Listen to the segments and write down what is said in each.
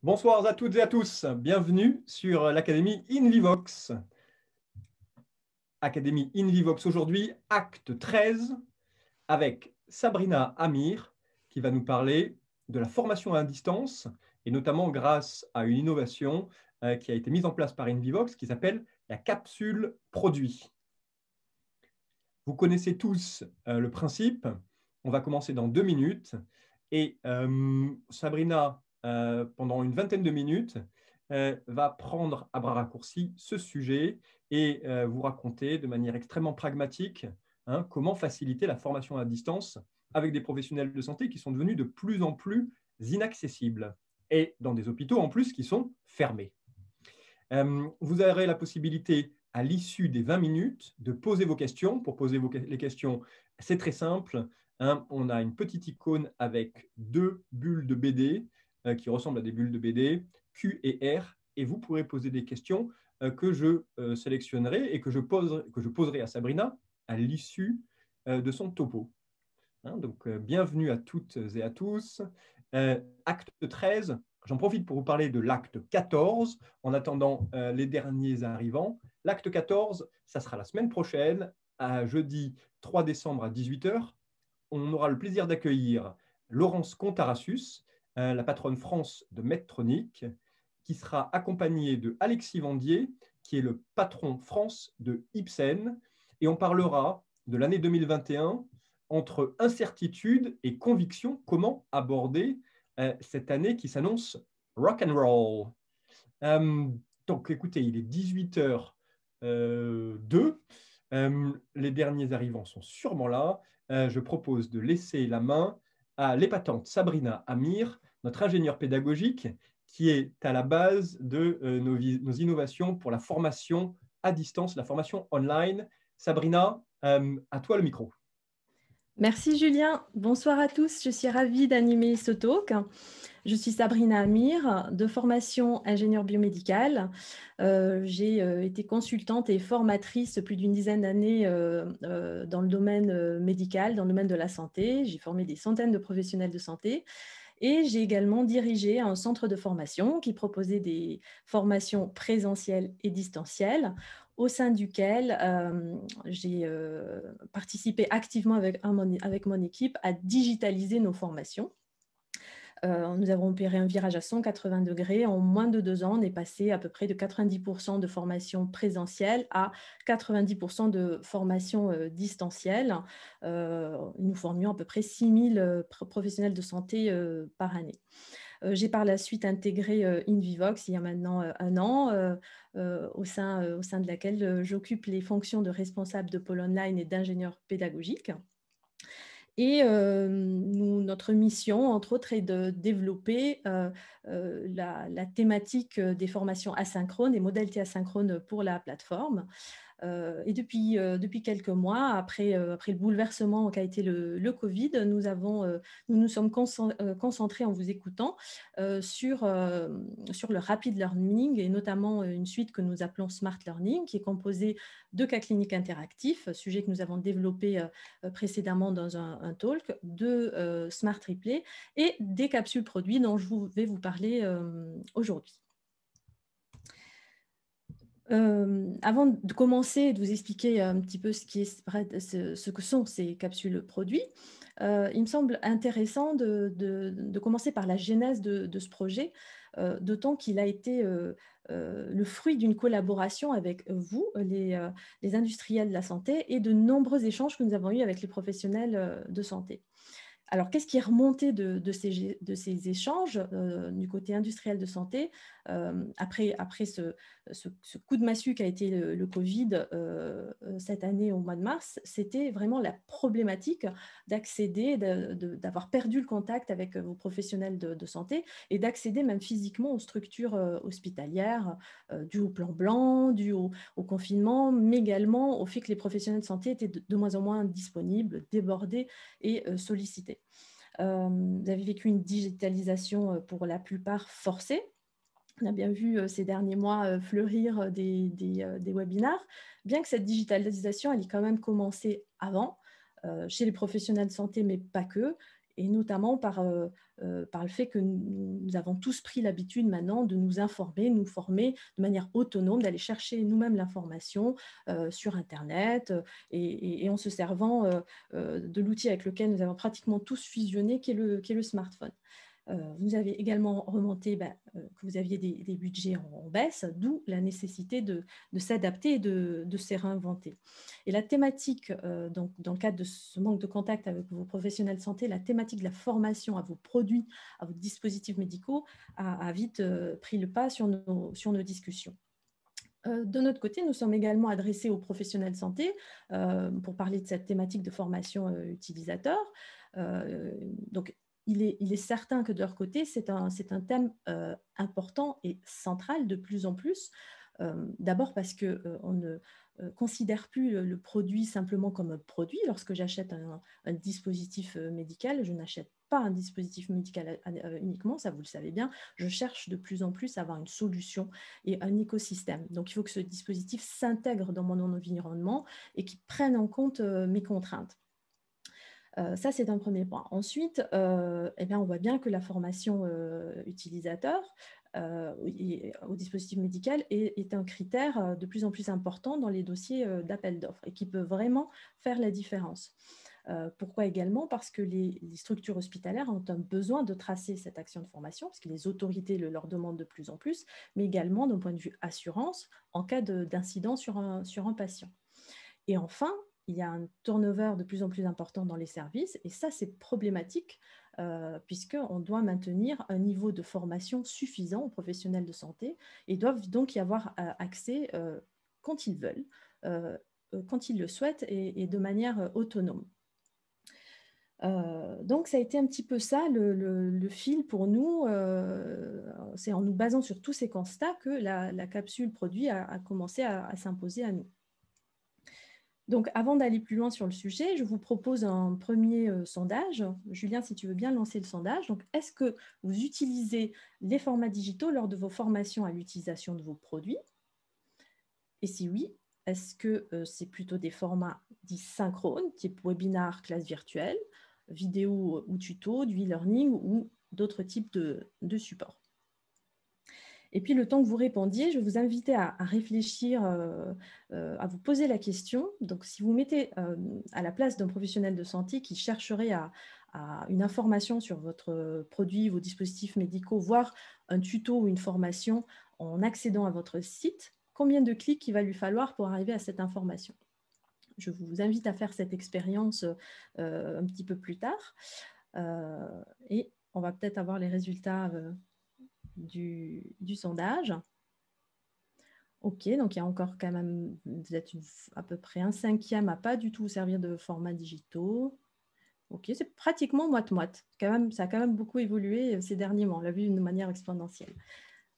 Bonsoir à toutes et à tous, bienvenue sur l'Académie InVivox. Académie InVivox aujourd'hui, acte 13, avec Sabrina Amir qui va nous parler de la formation à distance et notamment grâce à une innovation qui a été mise en place par InVivox qui s'appelle la capsule produit. Vous connaissez tous le principe, on va commencer dans 2 minutes et Sabrina, pendant une vingtaine de minutes, va prendre à bras raccourcis ce sujet et vous raconter de manière extrêmement pragmatique comment faciliter la formation à distance avec des professionnels de santé qui sont devenus de plus en plus inaccessibles et dans des hôpitaux en plus qui sont fermés. Vous aurez la possibilité à l'issue des 20 minutes de poser vos questions. Pour poser les questions, c'est très simple. On a une petite icône avec 2 bulles de BD qui ressemblent à des bulles de BD, Q et R, et vous pourrez poser des questions que je sélectionnerai et que je poserai à Sabrina à l'issue de son topo. Donc, bienvenue à toutes et à tous. Acte 13, j'en profite pour vous parler de l'acte 14, en attendant les derniers arrivants. L'acte 14, ça sera la semaine prochaine, à jeudi 3 décembre à 18h. On aura le plaisir d'accueillir Laurence Contarassus, la patronne France de Medtronic, qui sera accompagnée de Alexis Vendier, qui est le patron France de Ipsen. Et on parlera de l'année 2021 entre incertitude et conviction, comment aborder cette année qui s'annonce rock and roll. Donc, écoutez, il est 18h02. Les derniers arrivants sont sûrement là. Je propose de laisser la main à l'épatante Sabrina Amir, notre ingénieure pédagogique, qui est à la base de nos innovations pour la formation à distance, la formation online. Sabrina, à toi le micro. Merci Julien, bonsoir à tous, je suis ravie d'animer ce talk. Je suis Sabrina Amir, de formation ingénieure biomédicale. J'ai été consultante et formatrice plus d'une dizaine d'années dans le domaine médical, dans le domaine de la santé. J'ai formé des centaines de professionnels de santé. Et j'ai également dirigé un centre de formation qui proposait des formations présentielles et distancielles, au sein duquel j'ai participé activement avec mon équipe à digitaliser nos formations. Nous avons opéré un virage à 180 degrés. En moins de 2 ans, on est passé à peu près de 90% de formation présentielle à 90% de formation distancielle. Nous formions à peu près 6000 professionnels de santé par année. J'ai par la suite intégré InVivox il y a maintenant 1 an, au sein de laquelle j'occupe les fonctions de responsable de pôle online et d'ingénieur pédagogique. Et notre mission, entre autres, est de développer la thématique des formations asynchrones et modalités asynchrones pour la plateforme. Et depuis quelques mois, après le bouleversement qu'a été le Covid, nous nous sommes concentrés en vous écoutant sur le rapid learning et notamment une suite que nous appelons Smart Learning, qui est composée de cas cliniques interactifs, sujet que nous avons développé précédemment dans un talk, de Smart Replay et des capsules produits dont je vais vous parler aujourd'hui. Avant de commencer et de vous expliquer un petit peu ce que sont ces capsules produits, il me semble intéressant de commencer par la genèse de ce projet, d'autant qu'il a été le fruit d'une collaboration avec vous, les industriels de la santé, et de nombreux échanges que nous avons eus avec les professionnels de santé. Alors, qu'est-ce qui est remonté de ces échanges du côté industriel de santé après ce coup de massue qu'a été le Covid cette année au mois de mars? C'était vraiment la problématique d'accéder, d'avoir perdu le contact avec vos professionnels de santé et d'accéder même physiquement aux structures hospitalières, dû au plan blanc, dû au confinement, mais également au fait que les professionnels de santé étaient de moins en moins disponibles, débordés et sollicités. Vous avez vécu une digitalisation pour la plupart forcée. On a bien vu ces derniers mois fleurir des webinars, bien que cette digitalisation, elle ait quand même commencé avant, chez les professionnels de santé, mais pas que. et notamment par le fait que nous avons tous pris l'habitude maintenant de nous informer, nous former de manière autonome, d'aller chercher nous-mêmes l'information sur Internet et en se servant de l'outil avec lequel nous avons pratiquement tous fusionné, qui est le smartphone. Vous avez également remonté que vous aviez des budgets en baisse, d'où la nécessité de s'adapter et de se réinventer. Et la thématique, donc, dans le cadre de ce manque de contact avec vos professionnels de santé, la thématique de la formation à vos produits, à vos dispositifs médicaux, a vite pris le pas sur nos discussions. De notre côté, nous sommes également adressés aux professionnels de santé pour parler de cette thématique de formation utilisateur. Donc, il est certain que de leur côté, c'est un thème important et central de plus en plus. D'abord parce qu'on ne considère plus le produit simplement comme un produit. Lorsque j'achète un dispositif médical, je n'achète pas un dispositif médical uniquement, ça vous le savez bien. Je cherche de plus en plus à avoir une solution et un écosystème. Donc, il faut que ce dispositif s'intègre dans mon environnement et qu'il prenne en compte mes contraintes. Ça, c'est un premier point. Ensuite, on voit bien que la formation utilisateur au dispositif médical est un critère de plus en plus important dans les dossiers d'appel d'offres et qui peut vraiment faire la différence. Pourquoi également? Parce que les structures hospitalières ont un besoin de tracer cette action de formation, parce que les autorités leur demandent de plus en plus, mais également d'un point de vue assurance, en cas d'incident sur un patient. Et enfin, il y a un turnover de plus en plus important dans les services, et ça, c'est problématique, puisqu'on doit maintenir un niveau de formation suffisant aux professionnels de santé, et doivent donc y avoir accès quand ils veulent, quand ils le souhaitent, et de manière autonome. Donc, ça a été un petit peu ça le fil pour nous. C'est en nous basant sur tous ces constats que la capsule produit a commencé à s'imposer à nous. Donc, avant d'aller plus loin sur le sujet, je vous propose un premier sondage. Julien, si tu veux bien lancer le sondage. Donc, est-ce que vous utilisez les formats digitaux lors de vos formations à l'utilisation de vos produits? Et si oui, est-ce que c'est plutôt des formats dits synchrones, type webinar, classe virtuelle, vidéo ou tuto, du e-learning ou d'autres types de supports? Et puis, le temps que vous répondiez, je vais vous inviter à réfléchir, à vous poser la question. Donc, si vous mettez à la place d'un professionnel de santé qui chercherait à une information sur votre produit, vos dispositifs médicaux, voire un tuto ou une formation en accédant à votre site, combien de clics il va lui falloir pour arriver à cette information? Je vous invite à faire cette expérience un petit peu plus tard. Et on va peut-être avoir les résultats du sondage. Ok, donc il y a encore quand même, vous êtes à peu près un cinquième à pas du tout servir de formats digitaux. Ok, c'est pratiquement moite-moite. Ça a quand même beaucoup évolué ces derniers mois. On l'a vu de manière exponentielle.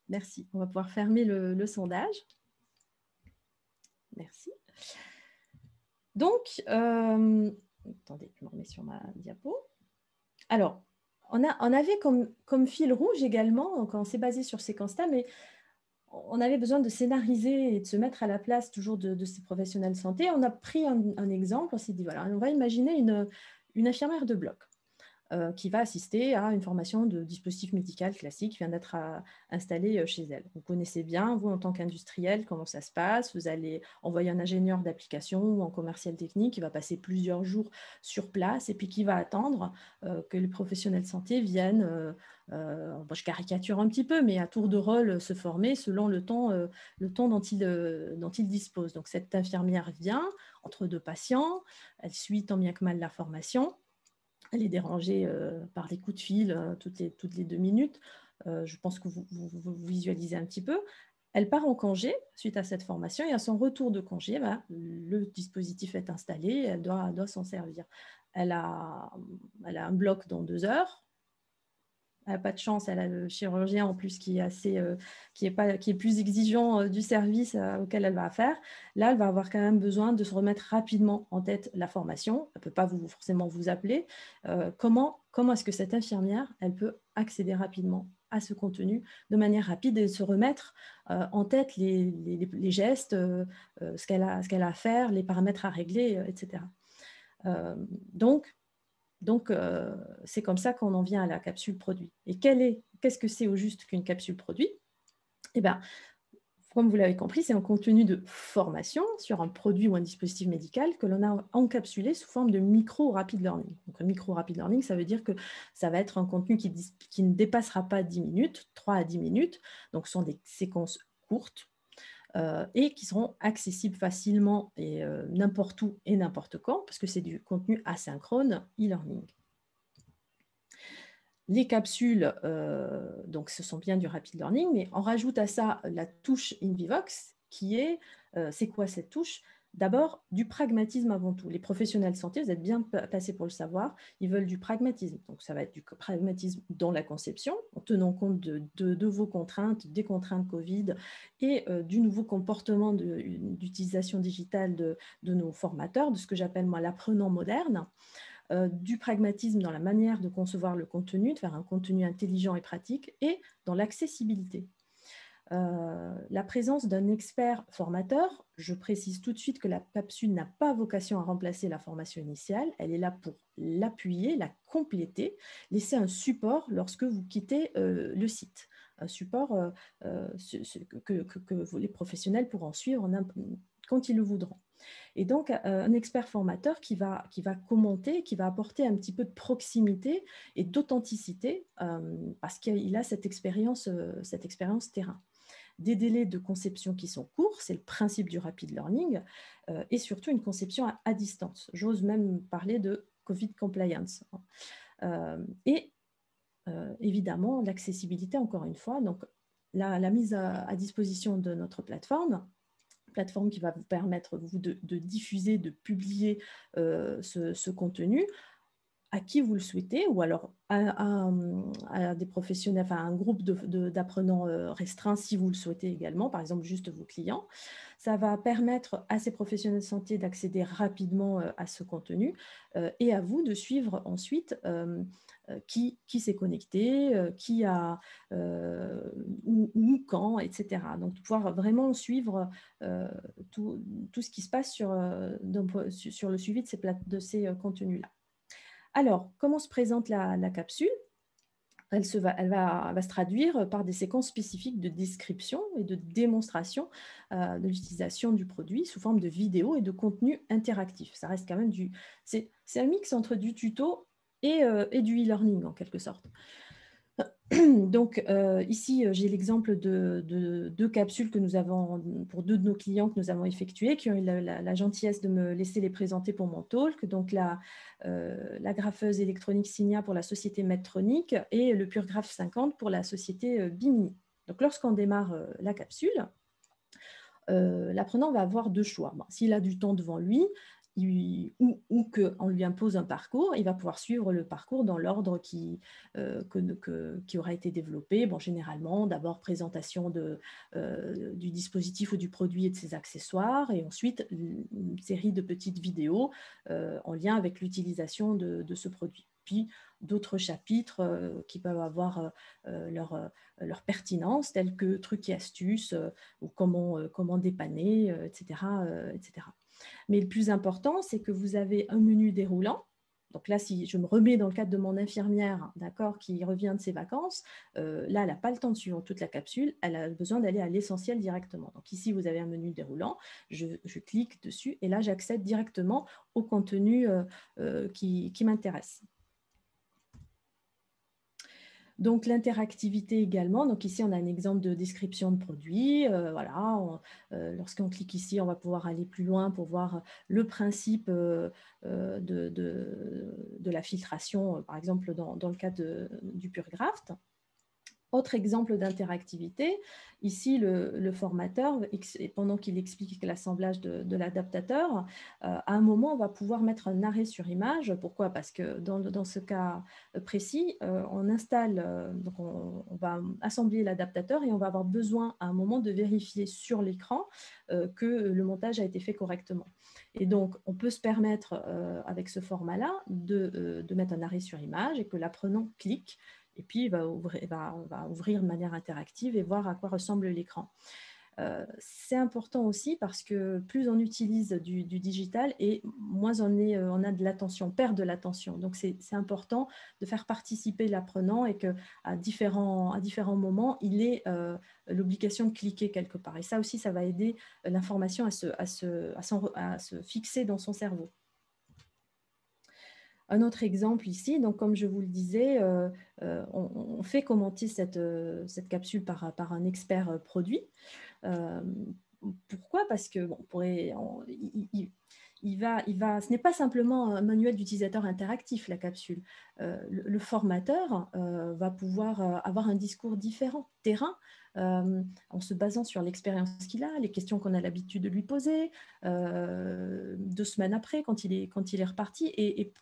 Merci. On va pouvoir fermer le sondage. Merci. Donc, attendez, je me remets sur ma diapo. Alors, on avait comme fil rouge également, quand on s'est basé sur ces constats, mais on avait besoin de scénariser et de se mettre à la place toujours de ces professionnels de santé. On a pris un exemple, on s'est dit, voilà, on va imaginer une infirmière de bloc qui va assister à une formation de dispositif médical classique qui vient d'être installée chez elle. Vous connaissez bien, vous, en tant qu'industriel, comment ça se passe. Vous allez envoyer un ingénieur d'application ou un commercial technique qui va passer plusieurs jours sur place et puis qui va attendre que les professionnels de santé viennent, je caricature un petit peu, mais à tour de rôle se former selon le temps dont il dispose. Donc, cette infirmière vient entre deux patients, elle suit tant bien que mal la formation. Elle est dérangée par des coups de fil toutes les 2 minutes. Je pense que vous visualisez un petit peu. Elle part en congé suite à cette formation et à son retour de congé, le dispositif est installé, elle doit s'en servir. Elle a un bloc dans 2 heures. Elle n'a pas de chance, elle a le chirurgien en plus qui est plus exigeant du service auquel elle va affaire. Là, elle va avoir quand même besoin de se remettre rapidement en tête la formation. Elle ne peut pas forcément vous appeler. Comment est-ce que cette infirmière, elle peut accéder rapidement à ce contenu de manière rapide et se remettre en tête les gestes, ce qu'elle a à faire, les paramètres à régler, etc. Donc, Donc, c'est comme ça qu'on en vient à la capsule produit. Et qu'est-ce que c'est au juste qu'une capsule produit? Eh bien, comme vous l'avez compris, c'est un contenu de formation sur un produit ou un dispositif médical que l'on a encapsulé sous forme de micro-rapid learning. Donc, un micro-rapid learning, ça veut dire que ça va être un contenu qui ne dépassera pas 10 minutes, 3 à 10 minutes. Donc, ce sont des séquences courtes et qui seront accessibles facilement et n'importe où et n'importe quand, parce que c'est du contenu asynchrone e-learning. Les capsules, donc ce sont bien du rapid learning, mais on rajoute à ça la touche InVivox, qui est, c'est quoi cette touche? D'abord, du pragmatisme avant tout. Les professionnels de santé, vous êtes bien placés pour le savoir, ils veulent du pragmatisme. Donc, ça va être du pragmatisme dans la conception, en tenant compte de vos contraintes, des contraintes Covid et du nouveau comportement d'utilisation digitale de nos formateurs, de ce que j'appelle moi l'apprenant moderne. Du pragmatisme dans la manière de concevoir le contenu, de faire un contenu intelligent et pratique, et dans l'accessibilité. La présence d'un expert formateur, je précise tout de suite que la capsule n'a pas vocation à remplacer la formation initiale, elle est là pour l'appuyer, la compléter, laisser un support lorsque vous quittez le site, un support que les professionnels pourront suivre quand ils le voudront. Et donc, un expert formateur qui va commenter, qui va apporter un petit peu de proximité et d'authenticité parce qu'il a cette expérience terrain. Des délais de conception qui sont courts, c'est le principe du rapid learning, et surtout une conception à distance. J'ose même parler de Covid compliance. Et évidemment, l'accessibilité, encore une fois, donc la mise à disposition de notre plateforme qui va vous permettre vous de diffuser, de publier ce contenu à qui vous le souhaitez, ou alors à des professionnels, enfin un groupe d'apprenants restreints si vous le souhaitez également, par exemple juste vos clients. Ça va permettre à ces professionnels de santé d'accéder rapidement à ce contenu et à vous de suivre ensuite qui s'est connecté, qui a où, quand, etc. Donc, de pouvoir vraiment suivre tout ce qui se passe sur le suivi de ces contenus-là. Alors, comment se présente la capsule? Elle va se traduire par des séquences spécifiques de description et de démonstration de l'utilisation du produit sous forme de vidéos et de contenu interactif. Ça reste quand même c'est un mix entre du tuto et du e-learning en quelque sorte. Donc ici, j'ai l'exemple de deux capsules que nous avons, pour deux de nos clients que nous avons effectuées, qui ont eu la gentillesse de me laisser les présenter pour mon talk. Donc la graffeuse électronique Signia pour la société Medtronic et le PureGraph 50 pour la société Bimini. Donc lorsqu'on démarre la capsule, l'apprenant va avoir deux choix. Bon, s'il a du temps devant lui, ou qu'on lui impose un parcours, il va pouvoir suivre le parcours dans l'ordre qui aura été développé. Bon, généralement, d'abord présentation du dispositif ou du produit et de ses accessoires, et ensuite une série de petites vidéos en lien avec l'utilisation de ce produit. Puis d'autres chapitres qui peuvent avoir leur pertinence, tels que trucs et astuces, ou comment dépanner, etc., etc. Mais le plus important, c'est que vous avez un menu déroulant. Donc là, si je me remets dans le cadre de mon infirmière, d'accord, qui revient de ses vacances, là, elle n'a pas le temps de suivre toute la capsule, elle a besoin d'aller à l'essentiel directement. Donc ici, vous avez un menu déroulant, je clique dessus et là, j'accède directement au contenu qui m'intéresse. Donc, l'interactivité également. Donc, ici, on a un exemple de description de produit. Voilà, lorsqu'on clique ici, on va pouvoir aller plus loin pour voir le principe de la filtration, par exemple, dans le cas du PureGraph. Autre exemple d'interactivité, ici le formateur, pendant qu'il explique l'assemblage de l'adaptateur, à un moment, on va pouvoir mettre un arrêt sur image. Pourquoi? Parce que dans ce cas précis, on installe, donc on va assembler l'adaptateur et on va avoir besoin à un moment de vérifier sur l'écran que le montage a été fait correctement. Et donc, on peut se permettre, avec ce format-là, de mettre un arrêt sur image et que l'apprenant clique. Et puis, on va ouvrir de manière interactive et voir à quoi ressemble l'écran. C'est important aussi parce que plus on utilise du digital et moins on a de l'attention, on perd de l'attention. Donc, c'est important de faire participer l'apprenant et qu'à différents moments, il ait l'obligation de cliquer quelque part. Et ça aussi, ça va aider l'information à se fixer dans son cerveau. Un autre exemple ici, donc comme je vous le disais, on fait commenter cette capsule par un expert produit. Pourquoi? Parce que bon, ce n'est pas simplement un manuel d'utilisateur interactif, la capsule. Le formateur va pouvoir avoir un discours différent, terrain, en se basant sur l'expérience qu'il a, les questions qu'on a l'habitude de lui poser, 2 semaines après, quand il est reparti, et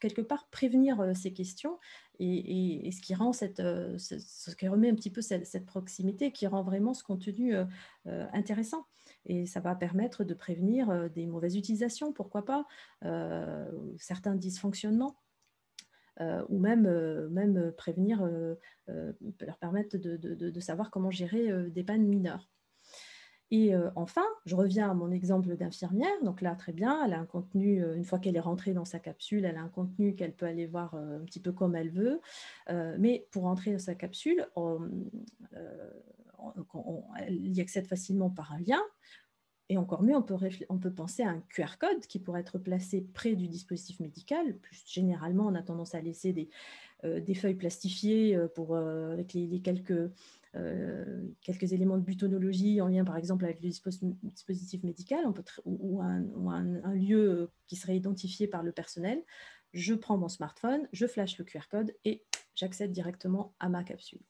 quelque part prévenir ces questions et ce qui rend ce qui remet un petit peu cette proximité, qui rend vraiment ce contenu intéressant. Et ça va permettre de prévenir des mauvaises utilisations, pourquoi pas, certains dysfonctionnements. Ou même prévenir, leur permettre de savoir comment gérer des pannes mineures. Et enfin, je reviens à mon exemple d'infirmière. Donc là, très bien, elle a un contenu, une fois qu'elle est rentrée dans sa capsule, elle a un contenu qu'elle peut aller voir un petit peu comme elle veut. Mais pour entrer dans sa capsule, elle y accède facilement par un lien. Et encore mieux, on peut penser à un QR code qui pourrait être placé près du dispositif médical. Plus généralement, on a tendance à laisser des feuilles plastifiées avec les quelques éléments de butonologie en lien par exemple avec le dispositif médical ou un lieu qui serait identifié par le personnel. Je prends mon smartphone, je flash le QR code et j'accède directement à ma capsule.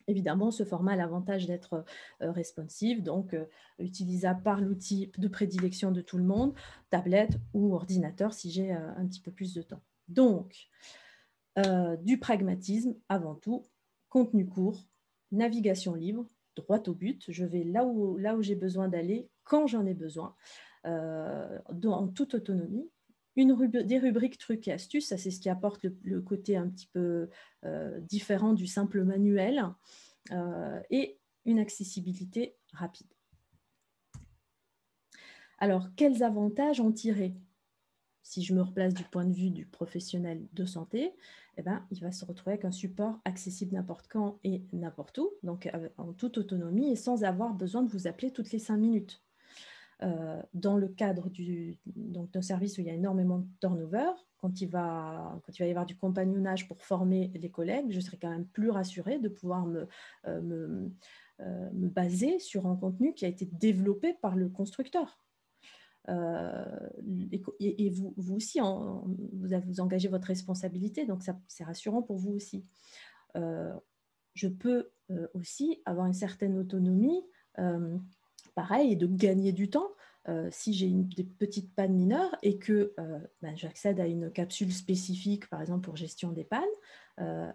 Évidemment, ce format a l'avantage d'être responsive, donc utilisable par l'outil de prédilection de tout le monde, tablette ou ordinateur si j'ai un petit peu plus de temps. Donc, du pragmatisme avant tout, contenu court, navigation libre, droit au but. Je vais là où j'ai besoin d'aller, quand j'en ai besoin, en toute autonomie. Des rubriques trucs et astuces, ça c'est ce qui apporte le côté un petit peu différent du simple manuel, et une accessibilité rapide. Alors, quels avantages en tirer? Si je me replace du point de vue du professionnel de santé, eh ben, il va se retrouver avec un support accessible n'importe quand et n'importe où, donc en toute autonomie et sans avoir besoin de vous appeler toutes les 5 minutes. Dans le cadre d'un service où il y a énormément de turnover, quand il va y avoir du compagnonnage pour former les collègues, je serai quand même plus rassurée de pouvoir me baser sur un contenu qui a été développé par le constructeur. Et vous aussi, vous engagez votre responsabilité, donc c'est rassurant pour vous aussi. Je peux aussi avoir une certaine autonomie, pareil, et de gagner du temps. Si j'ai des petites pannes mineures et que j'accède à une capsule spécifique, par exemple pour gestion des pannes,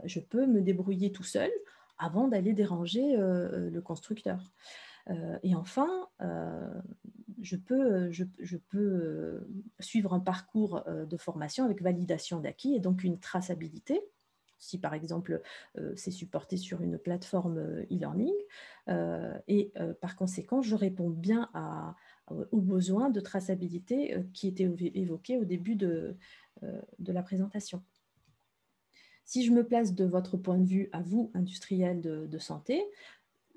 je peux me débrouiller tout seul avant d'aller déranger le constructeur. Et enfin, je peux suivre un parcours de formation avec validation d'acquis et donc une traçabilité. Si par exemple c'est supporté sur une plateforme e-learning, et par conséquent, je réponds bien aux besoins de traçabilité qui étaient évoqués au début de la présentation. Si je me place de votre point de vue à vous, industriel de santé,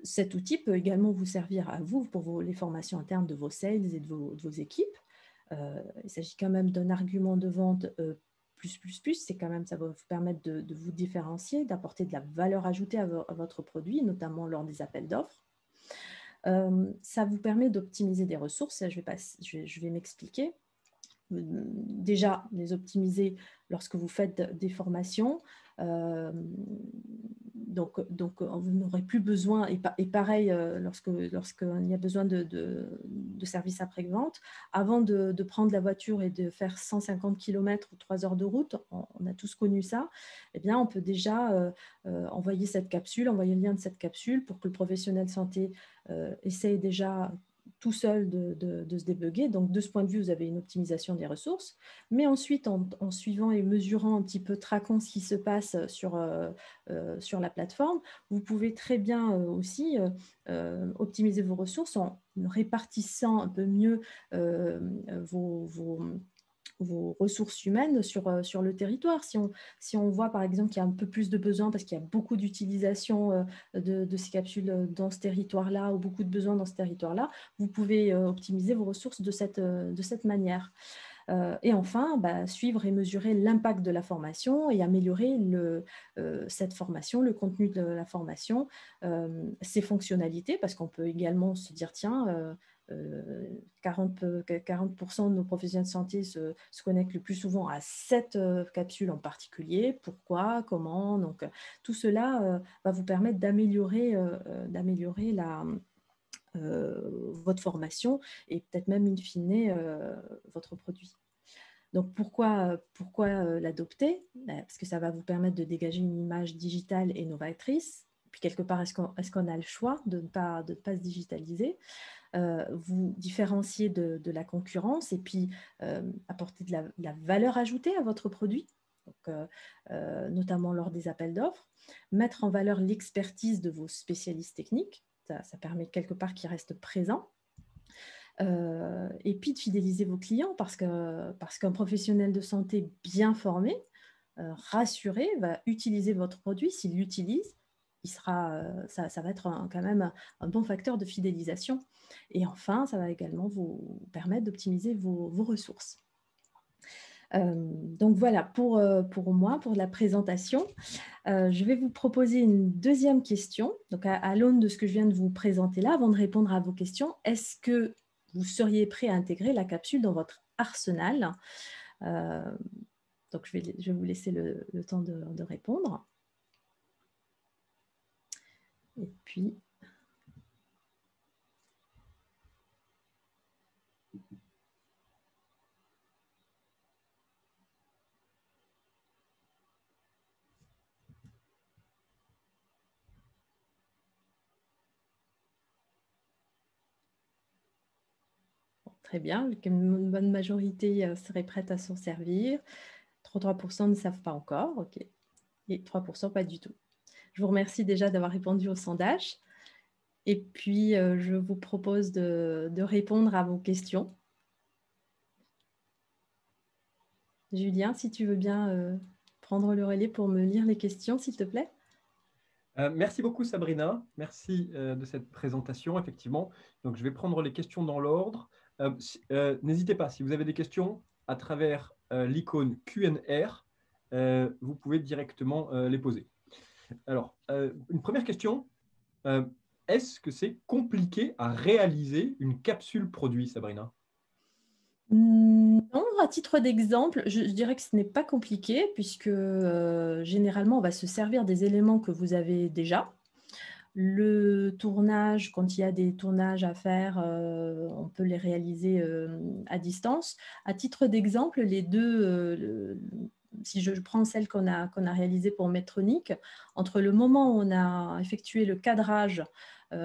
cet outil peut également vous servir à vous pour les formations internes de vos sales et de vos équipes. Il s'agit quand même d'un argument de vente plus, c'est quand même, ça va vous permettre de vous différencier, d'apporter de la valeur ajoutée à votre produit, notamment lors des appels d'offres. Ça vous permet d'optimiser des ressources, je vais m'expliquer. Déjà, les optimiser lorsque vous faites des formations. Donc, vous n'aurez plus besoin, et pareil, lorsqu'il y a besoin de services après-vente, avant de prendre la voiture et de faire 150 km ou 3 heures de route, on a tous connu ça, eh bien, on peut déjà envoyer le lien de cette capsule pour que le professionnel de santé essaye déjà tout seul de se débugger. Donc, de ce point de vue, vous avez une optimisation des ressources. Mais ensuite, en suivant et mesurant un petit peu, traquant ce qui se passe sur la plateforme, vous pouvez très bien aussi optimiser vos ressources en répartissant un peu mieux vos ressources humaines sur le territoire. Si on voit par exemple qu'il y a un peu plus de besoins parce qu'il y a beaucoup d'utilisation de ces capsules dans ce territoire-là ou beaucoup de besoins dans ce territoire-là, vous pouvez optimiser vos ressources de cette manière. Et enfin, suivre et mesurer l'impact de la formation et améliorer cette formation, le contenu de la formation, ses fonctionnalités, parce qu'on peut également se dire, tiens, 40% de nos professionnels de santé se connectent le plus souvent à cette capsule en particulier. Pourquoi? Comment? Donc, tout cela va vous permettre d'améliorer votre formation et peut-être même in fine votre produit. Donc, pourquoi l'adopter? Parce que ça va vous permettre de dégager une image digitale et novatrice. Puis, quelque part, est-ce qu'on a le choix de ne pas se digitaliser? Vous différencier de la concurrence et puis apporter de la valeur ajoutée à votre produit, donc, notamment lors des appels d'offres. Mettre en valeur l'expertise de vos spécialistes techniques. Ça permet quelque part qu'ils restent présents. Et puis de fidéliser vos clients parce qu'un professionnel de santé bien formé, rassuré, va utiliser votre produit. S'il l'utilise, ça va être quand même un bon facteur de fidélisation. Et enfin, ça va également vous permettre d'optimiser vos ressources. Donc voilà, pour moi, pour la présentation. Je vais vous proposer une deuxième question. Donc à l'aune de ce que je viens de vous présenter là, avant de répondre à vos questions, est-ce que vous seriez prêt à intégrer la capsule dans votre arsenal? Donc je vais vous laisser le temps de répondre. Et puis... Très bien, une bonne majorité serait prête à s'en servir. 33% ne savent pas encore, ok. Et 3% pas du tout. Je vous remercie déjà d'avoir répondu au sondage. Et puis, je vous propose de répondre à vos questions. Julien, si tu veux bien prendre le relais pour me lire les questions, s'il te plaît. Merci beaucoup Sabrina, merci de cette présentation, effectivement. Donc je vais prendre les questions dans l'ordre. N'hésitez pas, si vous avez des questions à travers l'icône Q&R, vous pouvez directement les poser. Alors, une première question, est-ce que c'est compliqué à réaliser une capsule produit, Sabrina? Non, à titre d'exemple, je dirais que ce n'est pas compliqué puisque généralement, on va se servir des éléments que vous avez déjà. Le tournage, quand il y a des tournages à faire, on peut les réaliser à distance. À titre d'exemple, les deux, si je prends celle qu'on a réalisée pour Medtronic, entre le moment où on a effectué le cadrage, où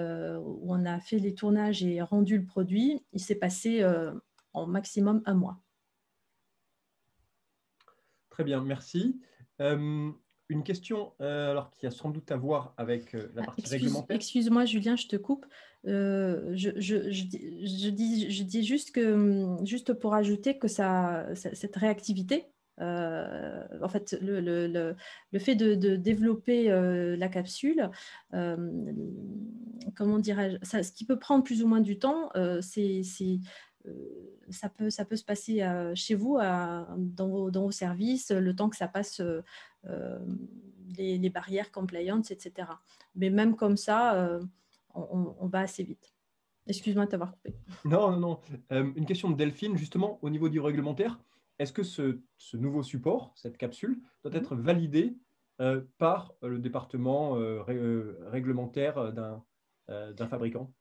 on a fait les tournages et rendu le produit, il s'est passé en maximum 1 mois. Très bien, merci. Une question alors, qui a sans doute à voir avec la partie réglementaire. Excuse-moi, Julien, je te coupe. Je dis juste que, juste pour ajouter que cette réactivité, en fait, le fait de développer la capsule, comment dirais-je, ce qui peut prendre plus ou moins du temps, ça peut se passer chez vous, dans vos services, le temps que ça passe les barrières compliance, etc. Mais même comme ça, on va assez vite. Excuse-moi de t'avoir coupé. Non, non, non. Une question de Delphine, justement, au niveau du réglementaire. Est-ce que ce nouveau support, cette capsule, doit être validé par le département réglementaire d'un fabricant?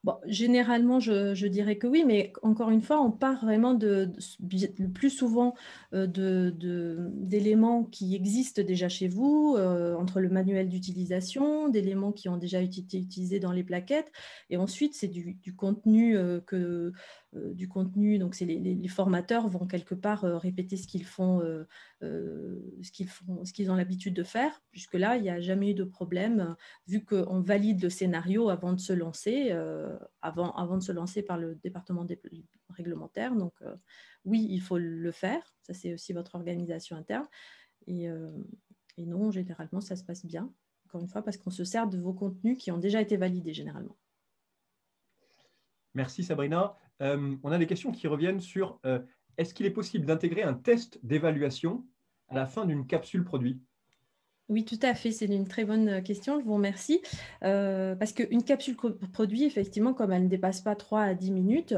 Bon, généralement, je dirais que oui, mais encore une fois, on part vraiment le plus souvent d'éléments qui existent déjà chez vous, entre le manuel d'utilisation, d'éléments qui ont déjà été utilisés dans les plaquettes, et ensuite, c'est du contenu du contenu, donc les formateurs vont quelque part répéter ce qu'ils font, ce qu'ils ont l'habitude de faire. Jusque-là, il n'y a jamais eu de problème vu qu'on valide le scénario avant de se lancer, avant de se lancer par le département réglementaire. Donc, oui, il faut le faire. Ça, c'est aussi votre organisation interne. Et non, généralement, ça se passe bien. Encore une fois, parce qu'on se sert de vos contenus qui ont déjà été validés, généralement. Merci Sabrina. On a des questions qui reviennent sur est-ce qu'il est possible d'intégrer un test d'évaluation à la fin d'une capsule produit? Oui, tout à fait. C'est une très bonne question. Je vous remercie. Parce qu'une capsule produit, effectivement, comme elle ne dépasse pas 3 à 10 minutes,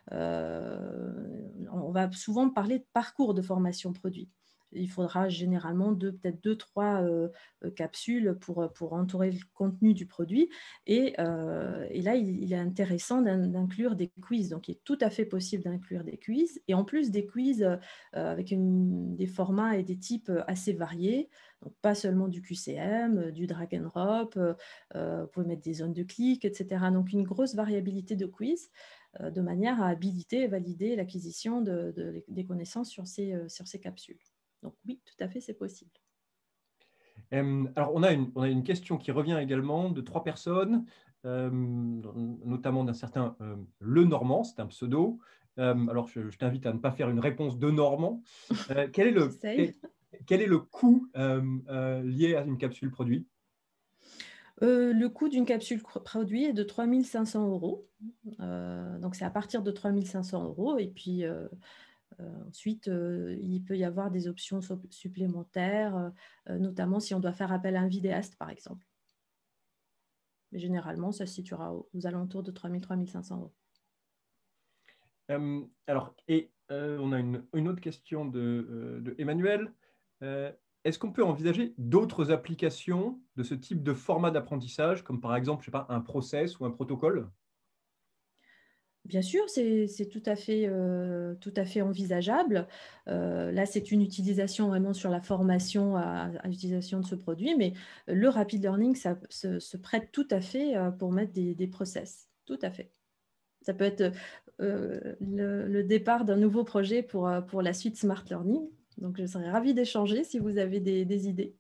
on va souvent parler de parcours de formation produit. Il faudra généralement peut-être 2-3 capsules pour entourer le contenu du produit. Et là, il est intéressant d'inclure des quiz. Donc, il est tout à fait possible d'inclure des quiz. Et en plus, des quiz avec des formats et des types assez variés. Donc, pas seulement du QCM, du drag and drop, vous pouvez mettre des zones de clic, etc. Donc, une grosse variabilité de quiz de manière à habiliter et valider l'acquisition des connaissances sur ces capsules. Donc, oui, tout à fait, c'est possible. Alors, on a une question qui revient également de 3 personnes, notamment d'un certain Le Normand, c'est un pseudo. Alors, je t'invite à ne pas faire une réponse de Normand. Quel est J'essaye. quel est le coût lié à une capsule produit? Le coût d'une capsule produit est de 3 500 euros. Donc, c'est à partir de 3 500 euros. Et puis, ensuite, il peut y avoir des options supplémentaires, notamment si on doit faire appel à un vidéaste, par exemple. Mais généralement, ça se situera aux alentours de 3 000 3 500 euros. Alors, on a une autre question de Emmanuel. Est-ce qu'on peut envisager d'autres applications de ce type de format d'apprentissage, comme par exemple, je sais pas, un process ou un protocole? Bien sûr, c'est tout à fait envisageable. Là, c'est une utilisation vraiment sur la formation à l'utilisation de ce produit, mais le rapid learning, ça se prête tout à fait pour mettre des process. Tout à fait. Ça peut être le départ d'un nouveau projet pour la suite Smart Learning. Donc, je serais ravie d'échanger si vous avez des idées.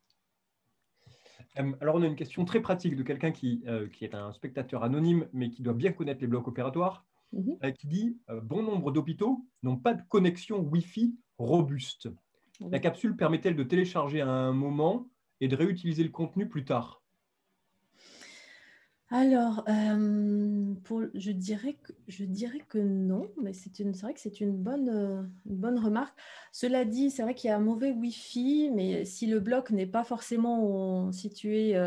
Alors, on a une question très pratique de quelqu'un qui est un spectateur anonyme, mais qui doit bien connaître les blocs opératoires, Mhm. qui dit bon nombre d'hôpitaux n'ont pas de connexion Wi-Fi robuste. La Oui. capsule permet-elle de télécharger à un moment et de réutiliser le contenu plus tard? Alors, je dirais que non, mais c'est vrai que c'est une bonne remarque. Cela dit, c'est vrai qu'il y a un mauvais Wi-Fi, mais si le bloc n'est pas forcément situé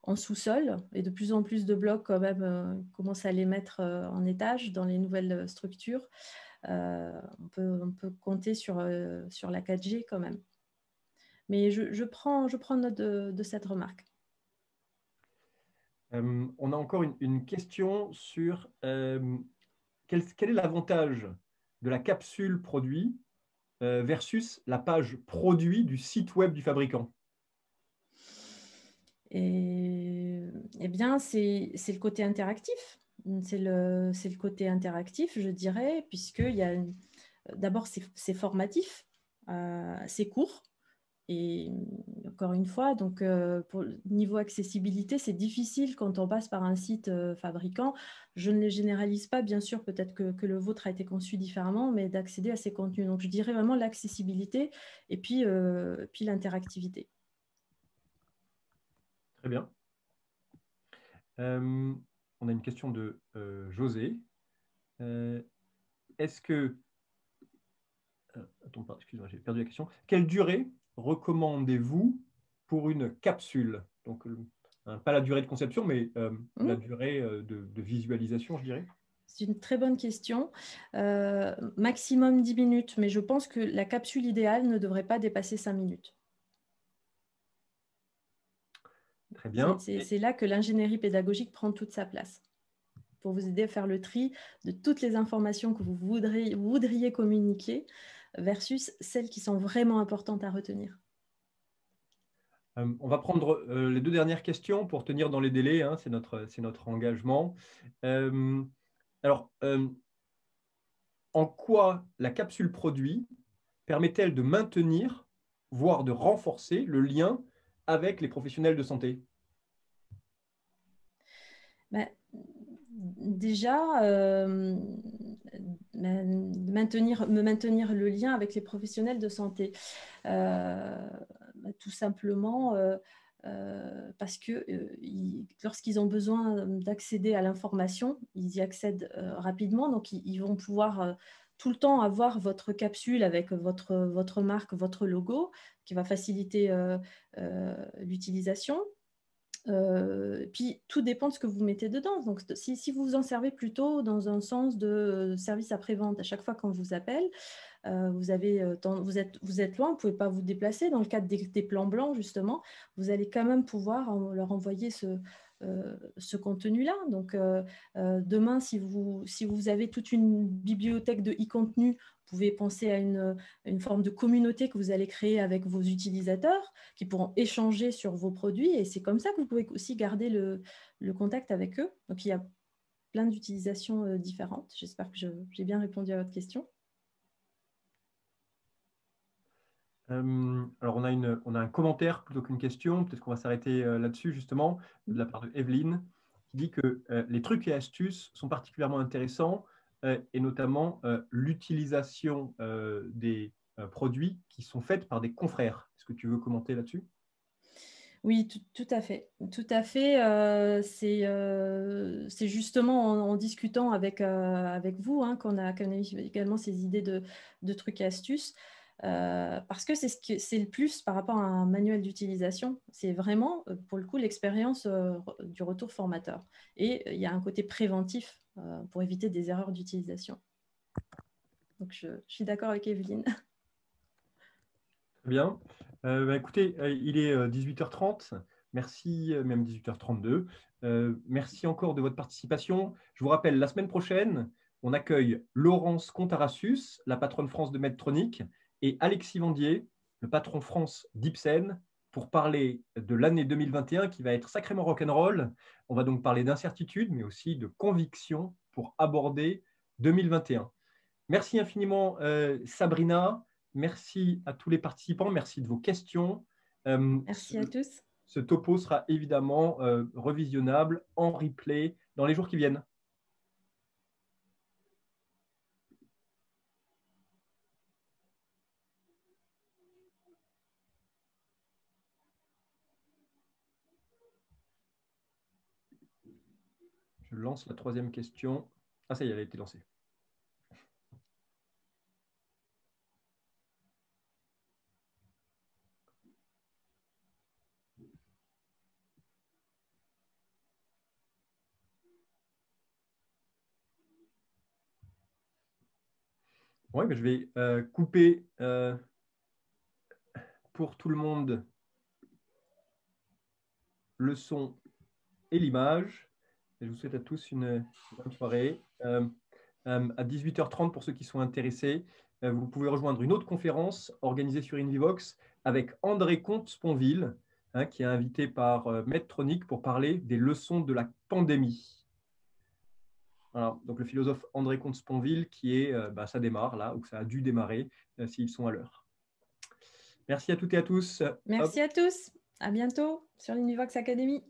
en sous-sol, et de plus en plus de blocs quand même commencent à les mettre en étage dans les nouvelles structures, on peut compter sur la 4G quand même. Mais je prends note de cette remarque. On a encore une question sur quel est l'avantage de la capsule produit versus la page produit du site web du fabricant? Eh bien, c'est le côté interactif. C'est le côté interactif, je dirais, puisqu'il y a d'abord, c'est formatif, c'est court. Et encore une fois, donc pour niveau accessibilité, c'est difficile quand on passe par un site fabricant. Je ne les généralise pas, bien sûr, peut-être que le vôtre a été conçu différemment, mais d'accéder à ces contenus. Donc, je dirais vraiment l'accessibilité et puis l'interactivité. Très bien. Euh, on a une question de José. Euh, Est-ce que... attends, excuse-moi, j'ai perdu la question. Quelle durée recommandez-vous pour une capsule? Donc, pas la durée de conception, mais la Mmh. durée de visualisation, je dirais. C'est une très bonne question. Maximum 10 minutes, mais je pense que la capsule idéale ne devrait pas dépasser 5 minutes. Très bien. C'est là que l'ingénierie pédagogique prend toute sa place. pour vous aider à faire le tri de toutes les informations que vous voudriez communiquer versus celles qui sont vraiment importantes à retenir. On va prendre les 2 dernières questions pour tenir dans les délais, hein, c'est notre engagement. Alors, en quoi la capsule produit permet-elle de maintenir, voire de renforcer le lien avec les professionnels de santé? Ben, déjà, me maintenir le lien avec les professionnels de santé. Tout simplement parce que lorsqu'ils ont besoin d'accéder à l'information, ils y accèdent rapidement. Donc, ils vont pouvoir tout le temps avoir votre capsule avec votre marque, votre logo, qui va faciliter l'utilisation. Puis tout dépend de ce que vous mettez dedans. Donc, si vous vous en servez plutôt dans un sens de service après-vente, à chaque fois qu'on vous appelle, vous êtes loin, vous ne pouvez pas vous déplacer. Dans le cadre des plans blancs, justement, vous allez quand même pouvoir leur envoyer ce contenu-là. Donc, demain, si vous avez toute une bibliothèque de e-contenu, vous pouvez penser à une forme de communauté que vous allez créer avec vos utilisateurs qui pourront échanger sur vos produits. Et c'est comme ça que vous pouvez aussi garder le contact avec eux. Donc, il y a plein d'utilisations différentes. J'espère que j'ai bien répondu à votre question. Alors, on a un commentaire plutôt qu'une question. Peut-être qu'on va s'arrêter là-dessus, justement, de la part de Evelyne, qui dit que les trucs et astuces sont particulièrement intéressants, et notamment l'utilisation des produits qui sont faits par des confrères. Est-ce que tu veux commenter là-dessus? Oui, tout à fait. Tout à fait. C'est justement en discutant avec vous qu'on a eu également ces idées de trucs et astuces. Parce que c'est le plus par rapport à un manuel d'utilisation. C'est vraiment, pour le coup, l'expérience du retour formateur. Et il y a un côté préventif pour éviter des erreurs d'utilisation. Donc, je suis d'accord avec Evelyne. Très bien. Écoutez, il est 18h30. Merci, même 18h32. Merci encore de votre participation. Je vous rappelle, la semaine prochaine, on accueille Laurence Contarassus, la patronne France de Medtronic, et Alexis Vandier, le patron France d'Ipsen, pour parler de l'année 2021 qui va être sacrément rock'n'roll. On va donc parler d'incertitude, mais aussi de conviction pour aborder 2021. Merci infiniment, Sabrina. Merci à tous les participants. Merci de vos questions. Merci à tous. Ce topo sera évidemment revisionnable en replay dans les jours qui viennent. Je lance la 3e question. Ah, ça y est, elle a été lancée. Oui, mais je vais couper pour tout le monde le son et l'image. Je vous souhaite à tous une bonne soirée. À 18h30, pour ceux qui sont intéressés, vous pouvez rejoindre une autre conférence organisée sur Invivox avec André Comte-Sponville, qui est invité par Medtronic pour parler des leçons de la pandémie. Voilà, donc le philosophe André Comte-Sponville qui est, ça démarre là, ou ça a dû démarrer, s'ils sont à l'heure. Merci à toutes et à tous. Merci à tous. À bientôt sur l'Univox Academy.